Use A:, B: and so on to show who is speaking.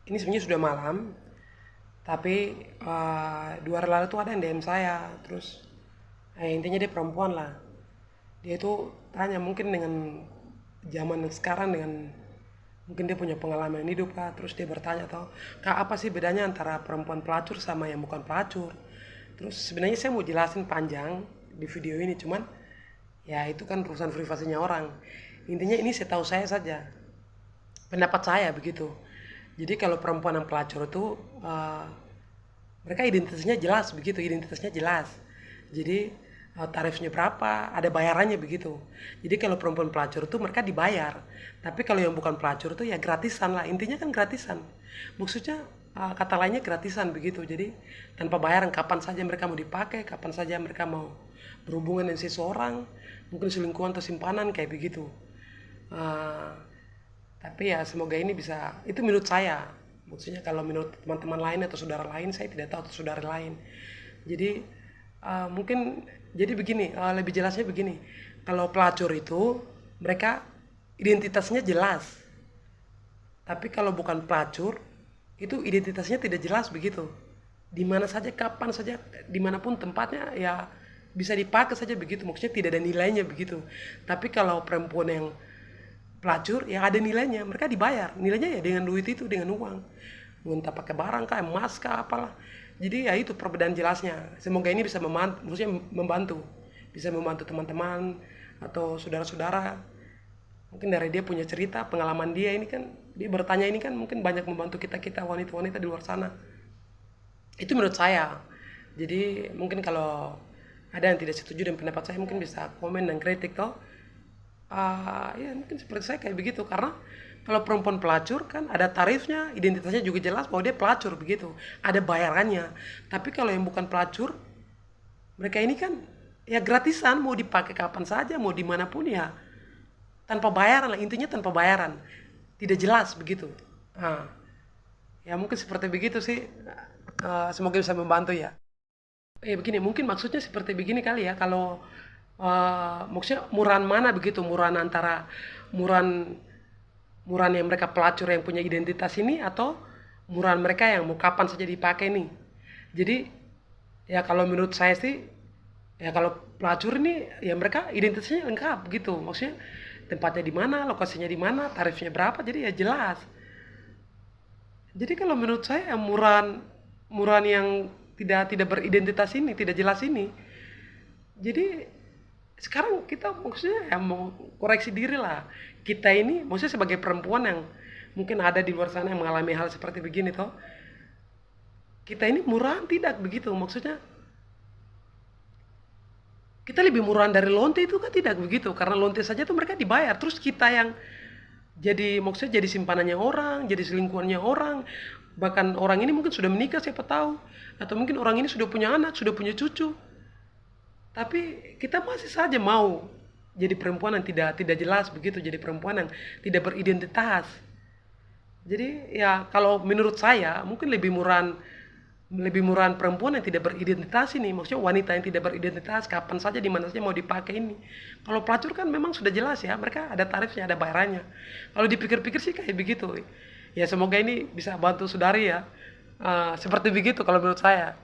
A: ini sebenarnya sudah malam, tapi 2 hari lalu tuh ada yang DM saya, terus intinya dia perempuan lah. Dia itu tanya mungkin dengan zaman sekarang, dengan mungkin dia punya pengalaman hidup kah, terus dia bertanya toh, kak apa sih bedanya antara perempuan pelacur sama yang bukan pelacur. Terus sebenarnya saya mau jelasin panjang di video ini, cuman ya itu kan urusan privasinya orang. Intinya ini setahu saya saja, pendapat saya begitu. Jadi kalau perempuan yang pelacur itu mereka identitasnya jelas begitu, identitasnya jelas. Jadi tarifnya berapa, ada bayarannya begitu. Jadi kalau perempuan pelacur itu mereka dibayar. Tapi kalau yang bukan pelacur itu ya gratisan lah. Intinya kan gratisan. Maksudnya kata lainnya gratisan begitu. Jadi tanpa bayaran, kapan saja mereka mau dipakai, kapan saja mereka mau berhubungan dengan seseorang, mungkin selingkuhan atau simpanan kayak begitu. Uh, tapi ya semoga ini bisa, itu menurut saya. Maksudnya kalau menurut teman-teman lain atau saudara lain, saya tidak tahu, atau saudara lain. Jadi mungkin jadi begini, lebih jelasnya begini. Kalau pelacur itu mereka identitasnya jelas. Tapi kalau bukan pelacur itu identitasnya tidak jelas begitu. Di mana saja, kapan saja, dimanapun tempatnya ya bisa dipakai saja begitu. Maksudnya tidak ada nilainya begitu. Tapi kalau perempuan yang pelacur yang ada nilainya, mereka dibayar nilainya ya dengan duit itu, dengan uang, entah pakai barang kah, emas kah, apalah. Jadi ya itu perbedaan jelasnya. Semoga ini bisa membantu, maksudnya membantu, bisa membantu teman-teman atau saudara-saudara. Mungkin dari dia punya cerita pengalaman dia ini kan, dia bertanya ini kan mungkin banyak membantu kita wanita-wanita di luar sana. Itu menurut saya. Jadi mungkin kalau ada yang tidak setuju dengan pendapat saya, mungkin bisa komen dan kritik toh. Ya mungkin seperti saya kayak begitu, karena kalau perempuan pelacur kan ada tarifnya, identitasnya juga jelas bahwa dia pelacur begitu, ada bayarannya. Tapi kalau yang bukan pelacur, mereka ini kan ya gratisan, mau dipakai kapan saja, mau dimanapun ya tanpa bayaran lah, intinya tanpa bayaran, tidak jelas begitu. Nah, ya mungkin seperti begitu sih. Semoga bisa membantu ya. Begini, mungkin maksudnya seperti begini kali ya, kalau maksudnya murahan mana begitu, murahan antara murahan murahan yang mereka pelacur yang punya identitas ini, atau murahan mereka yang mau kapan saja dipakai nih. Jadi ya kalau menurut saya sih, ya kalau pelacur ini ya mereka identitasnya lengkap gitu, maksudnya tempatnya di mana, lokasinya di mana, tarifnya berapa, jadi ya jelas. Jadi kalau menurut saya murahan murahan yang tidak tidak beridentitas ini, tidak jelas ini. Jadi sekarang kita maksudnya ya mau koreksi diri lah. Kita ini maksudnya sebagai perempuan yang mungkin ada di luar sana yang mengalami hal seperti begini toh. Kita ini murahan tidak begitu, maksudnya kita lebih murahan dari lonte itu kan tidak begitu, karena lonte saja tuh mereka dibayar, terus kita yang jadi maksudnya jadi simpanannya orang, jadi selingkuhannya orang. Bahkan orang ini mungkin sudah menikah siapa tahu, atau mungkin orang ini sudah punya anak, sudah punya cucu. Tapi kita masih saja mau jadi perempuan yang tidak tidak jelas begitu, jadi perempuan yang tidak beridentitas. Jadi ya kalau menurut saya mungkin lebih murahan perempuan yang tidak beridentitas ini, maksudnya wanita yang tidak beridentitas, kapan saja di mana saja mau dipakai ini. Kalau pelacur kan memang sudah jelas ya, mereka ada tarifnya, ada bayarannya. Kalau dipikir-pikir sih kayak begitu. Ya semoga ini bisa bantu saudari ya. Seperti begitu kalau menurut saya.